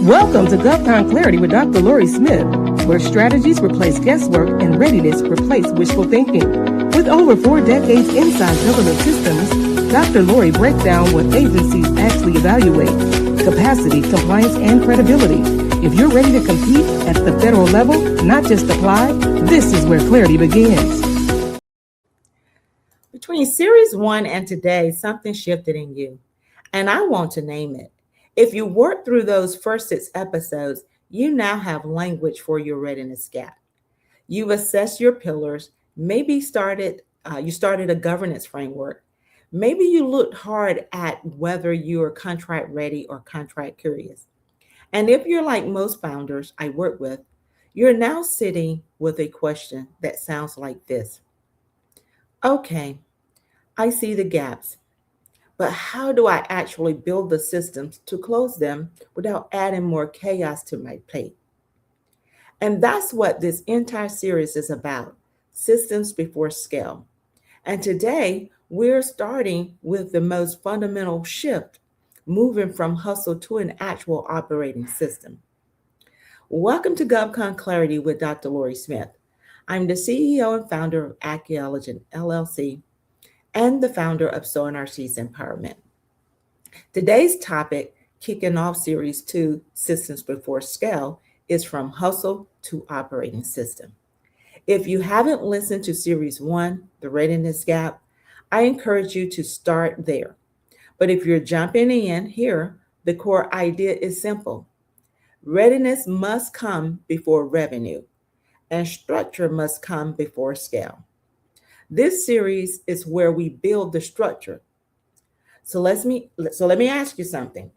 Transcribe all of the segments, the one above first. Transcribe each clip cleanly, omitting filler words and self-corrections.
Welcome to GovCon Clarity with Dr. Lori Smith, where strategies replace guesswork and readiness replace wishful thinking. With over 4 decades inside government systems, Dr. Lori breaks down what agencies actually evaluate: capacity, compliance, and credibility. If you're ready to compete at the federal level, not just apply, this is where clarity begins. Between Series 1 and today, something shifted in you, and I want to name it. If you work through those first 6 episodes, you now have language for your readiness gap. You've assessed your pillars. Maybe you started a governance framework. Maybe you looked hard at whether you're contract ready or contract curious. And if you're like most founders I work with, you're now sitting with a question that sounds like this. Okay, I see the gaps, but how do I actually build the systems to close them without adding more chaos to my plate? And that's what this entire series is about: systems before scale. And today, we're starting with the most fundamental shift, moving from hustle to an actual operating system. Welcome to GovCon Clarity with Dr. Lori Smith. I'm the CEO and founder of Archaeology LLC and the founder of SoNRC's Empowerment. Today's topic, kicking off Series 2, Systems Before Scale, is from hustle to operating system. If you haven't listened to Series 1, The Readiness Gap, I encourage you to start there. But if you're jumping in here, the core idea is simple. Readiness must come before revenue, and structure must come before scale. This series is where we build the structure. So let me ask you something.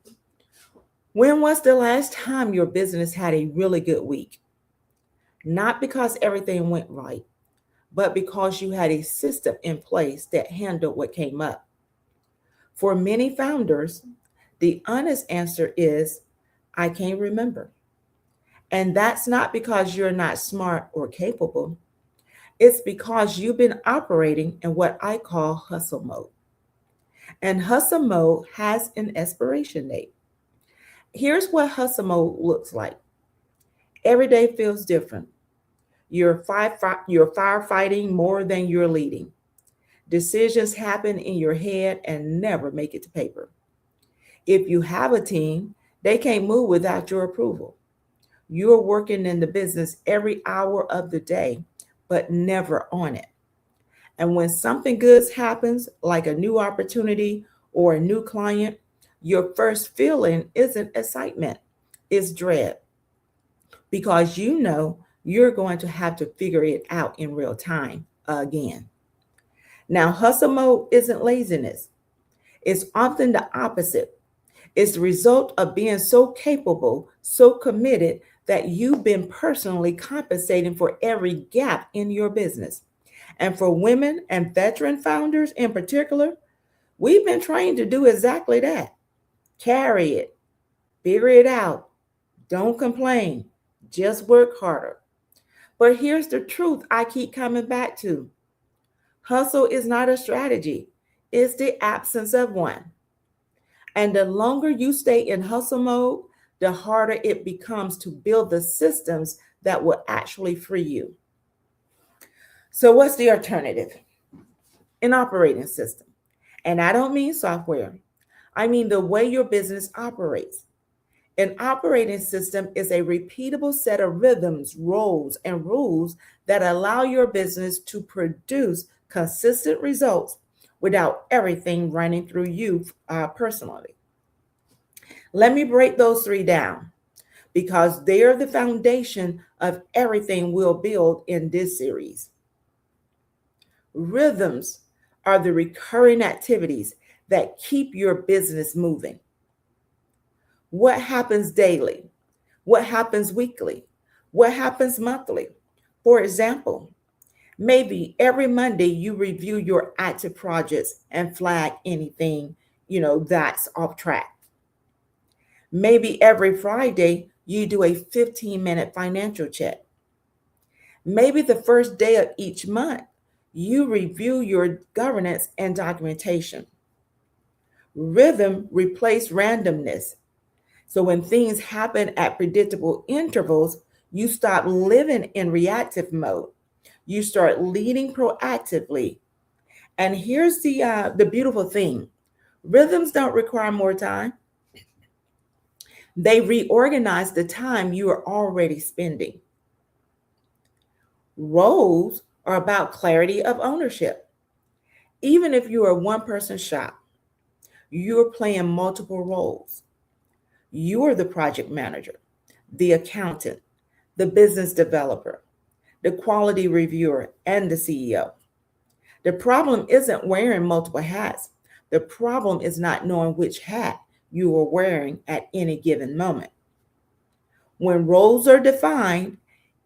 When was the last time your business had a really good week? Not because everything went right, but because you had a system in place that handled what came up. For many founders, the honest answer is, I can't remember. And that's not because you're not smart or capable. It's because you've been operating in what I call hustle mode. And hustle mode has an expiration date. Here's what hustle mode looks like. Every day feels different. You're firefighting more than you're leading. Decisions happen in your head and never make it to paper. If you have a team, they can't move without your approval. You're working in the business every hour of the day, but never on it. And when something good happens, like a new opportunity or a new client, your first feeling isn't excitement, it's dread. Because you know you're going to have to figure it out in real time again. Now, hustle mode isn't laziness. It's often the opposite. It's the result of being so capable, so committed that you've been personally compensating for every gap in your business. And for women and veteran founders in particular, we've been trained to do exactly that. Carry it, figure it out, don't complain, just work harder. But here's the truth I keep coming back to. Hustle is not a strategy, it's the absence of one. And the longer you stay in hustle mode, the harder it becomes to build the systems that will actually free you. So what's the alternative? An operating system. And I don't mean software. I mean the way your business operates. An operating system is a repeatable set of rhythms, roles, and rules that allow your business to produce consistent results without everything running through you personally. Let me break those 3 down because they're the foundation of everything we'll build in this series. Rhythms are the recurring activities that keep your business moving. What happens daily? What happens weekly? What happens monthly? For example, maybe every Monday you review your active projects and flag anything, that's off track. Maybe every Friday you do a 15-minute financial check. Maybe the first day of each month you review your governance and documentation. Rhythm replaces randomness. So when things happen at predictable intervals, you stop living in reactive mode. You start leading proactively. And here's the beautiful thing: rhythms don't require more time. They reorganize the time you are already spending. Roles are about clarity of ownership. Even if you are a one person shop, you're playing multiple roles. You're the project manager, the accountant, the business developer, the quality reviewer, and the CEO. The problem isn't wearing multiple hats. The problem is not knowing which hat you are wearing at any given moment. When roles are defined,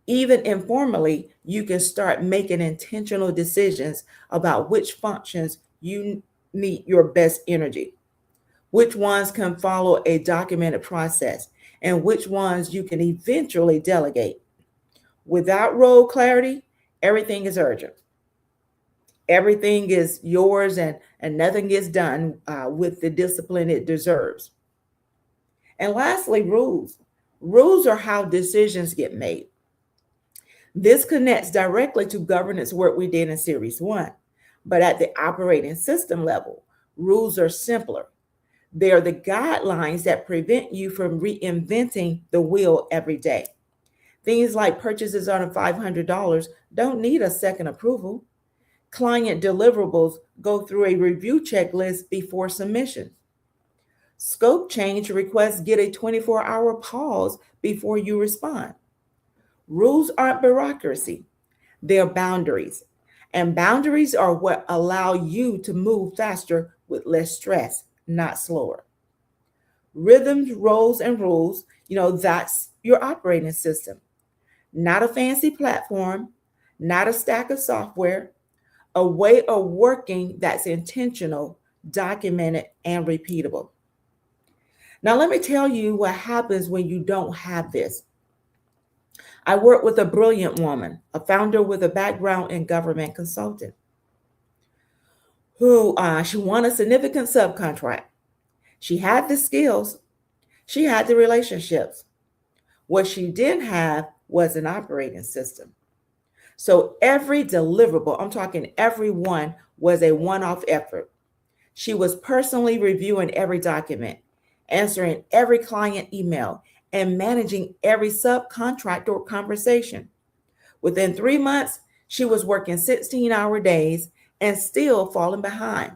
even informally, you can start making intentional decisions about which functions you need your best energy, which ones can follow a documented process, and which ones you can eventually delegate. Without role clarity, everything is urgent. Everything is yours, and nothing gets done with the discipline it deserves. And lastly, rules. Rules are how decisions get made. This connects directly to governance work we did in Series 1. But at the operating system level, rules are simpler. They are the guidelines that prevent you from reinventing the wheel every day. Things like purchases under $500 don't need a second approval. Client deliverables go through a review checklist before submission. Scope change requests get a 24-hour pause before you respond. Rules aren't bureaucracy, they're boundaries. And boundaries are what allow you to move faster with less stress, not slower. Rhythms, roles, and rules, that's your operating system. Not a fancy platform, not a stack of software, a way of working that's intentional, documented, and repeatable. Now, let me tell you what happens when you don't have this. I work with a brilliant woman, a founder with a background in government consulting, who she won a significant subcontract. She had the skills, she had the relationships. What she didn't have was an operating system. So every deliverable, I'm talking every one, was a one-off effort. She was personally reviewing every document, answering every client email, and managing every subcontractor conversation. Within 3 months, she was working 16-hour days and still falling behind.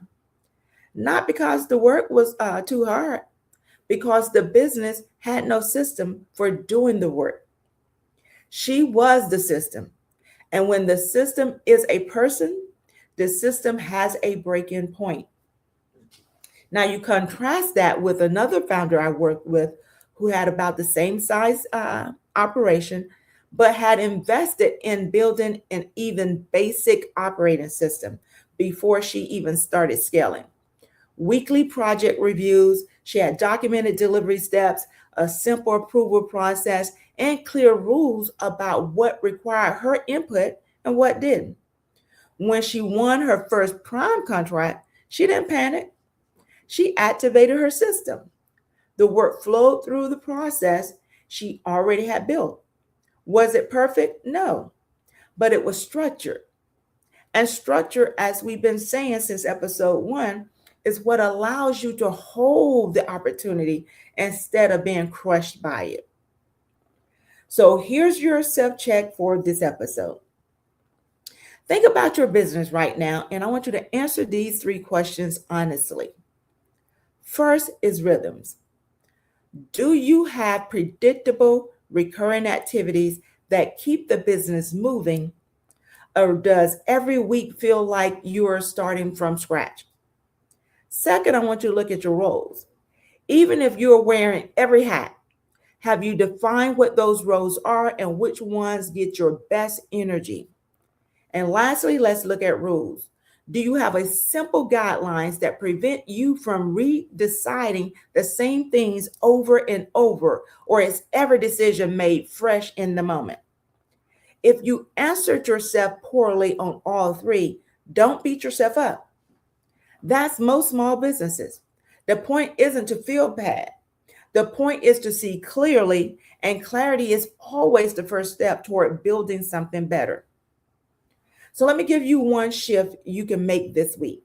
Not because the work was too hard, because the business had no system for doing the work. She was the system. And when the system is a person, the system has a break-in point. Now you contrast that with another founder I worked with who had about the same size operation, but had invested in building an even basic operating system before she even started scaling. Weekly project reviews, she had documented delivery steps, a simple approval process, and clear rules about what required her input and what didn't. When she won her first prime contract, she didn't panic. She activated her system. The work flowed through the process she already had built. Was it perfect? No, but it was structured. And structure, as we've been saying since episode 1, is what allows you to hold the opportunity instead of being crushed by it. So here's your self-check for this episode. Think about your business right now, and I want you to answer these 3 questions honestly. First is rhythms. Do you have predictable, recurring activities that keep the business moving, or does every week feel like you are starting from scratch? Second, I want you to look at your roles. Even if you're wearing every hat, have you defined what those roles are and which ones get your best energy? And lastly, let's look at rules. Do you have a simple guidelines that prevent you from redeciding the same things over and over, or is every decision made fresh in the moment? If you answered yourself poorly on all 3, don't beat yourself up. That's most small businesses. The point isn't to feel bad. The point is to see clearly, and clarity is always the first step toward building something better. So let me give you one shift you can make this week.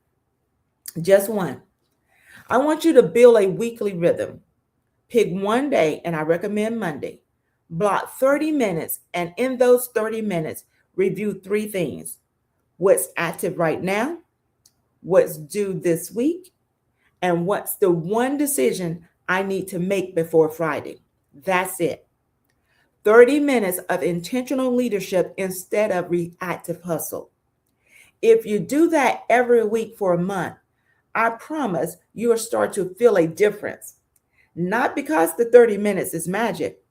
Just one. I want you to build a weekly rhythm. Pick one day, and I recommend Monday. Block 30 minutes, and in those 30 minutes, review three things: what's active right now, what's due this week, and what's the one decision I need to make before Friday. That's it. 30 minutes of intentional leadership instead of reactive hustle. If you do that every week for a month, I promise you will start to feel a difference. Not because the 30 minutes is magic,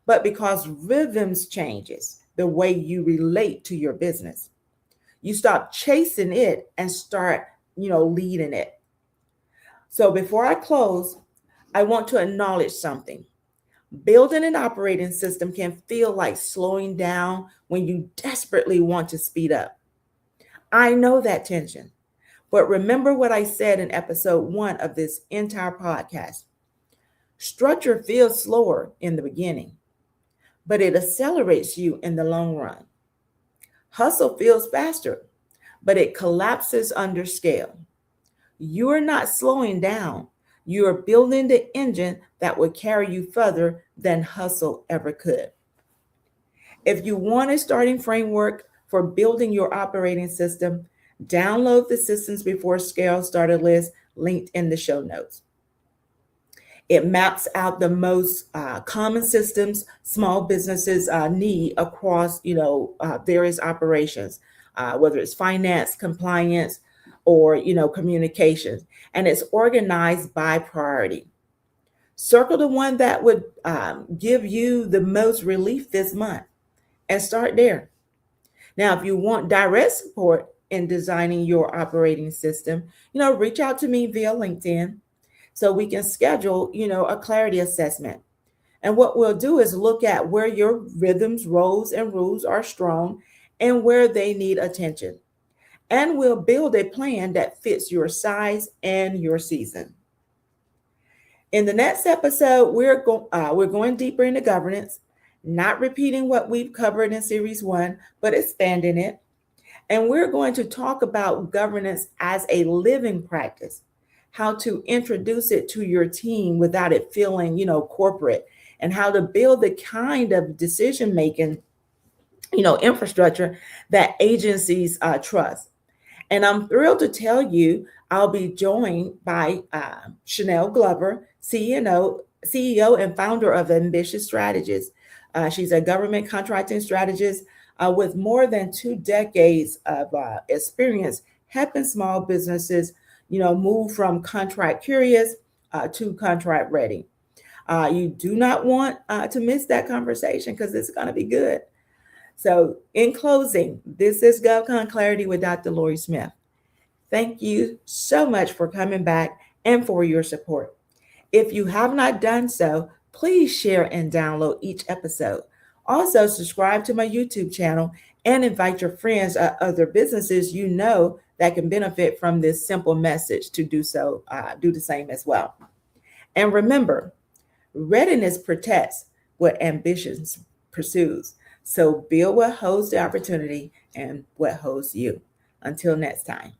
but because rhythms changes the way you relate to your business. You stop chasing it and start, leading it. So before I close, I want to acknowledge something. Building an operating system can feel like slowing down when you desperately want to speed up. I know that tension, but remember what I said in episode 1 of this entire podcast. Structure feels slower in the beginning, but it accelerates you in the long run. Hustle feels faster, but it collapses under scale. You are not slowing down. You are building the engine that will carry you further than hustle ever could. If you want a starting framework for building your operating system, download the Systems Before Scale starter list linked in the show notes. It maps out the most common systems small businesses need across, various operations, whether it's finance, compliance, or, communications. And it's organized by priority. Circle the one that would give you the most relief this month and start there. Now, if you want direct support in designing your operating system, reach out to me via LinkedIn so we can schedule, a clarity assessment. And what we'll do is look at where your rhythms, roles, and rules are strong and where they need attention. And we'll build a plan that fits your size and your season. In the next episode, we're going deeper into governance, not repeating what we've covered in series 1, but expanding it. And we're going to talk about governance as a living practice, how to introduce it to your team without it feeling, corporate, and how to build the kind of decision-making, infrastructure that agencies trust. And I'm thrilled to tell you, I'll be joined by Chanel Glover, CEO and founder of Ambitious Strategies. She's a government contracting strategist with more than 2 decades of experience helping small businesses, move from contract curious to contract ready. You do not want to miss that conversation because it's going to be good. So in closing, this is GovCon Clarity with Dr. Lori Smith. Thank you so much for coming back and for your support. If you have not done so, please share and download each episode. Also, subscribe to my YouTube channel and invite your friends or other businesses that can benefit from this simple message to do the same as well. And remember, readiness protects what ambition pursues. So build what holds the opportunity and what holds you. Until next time.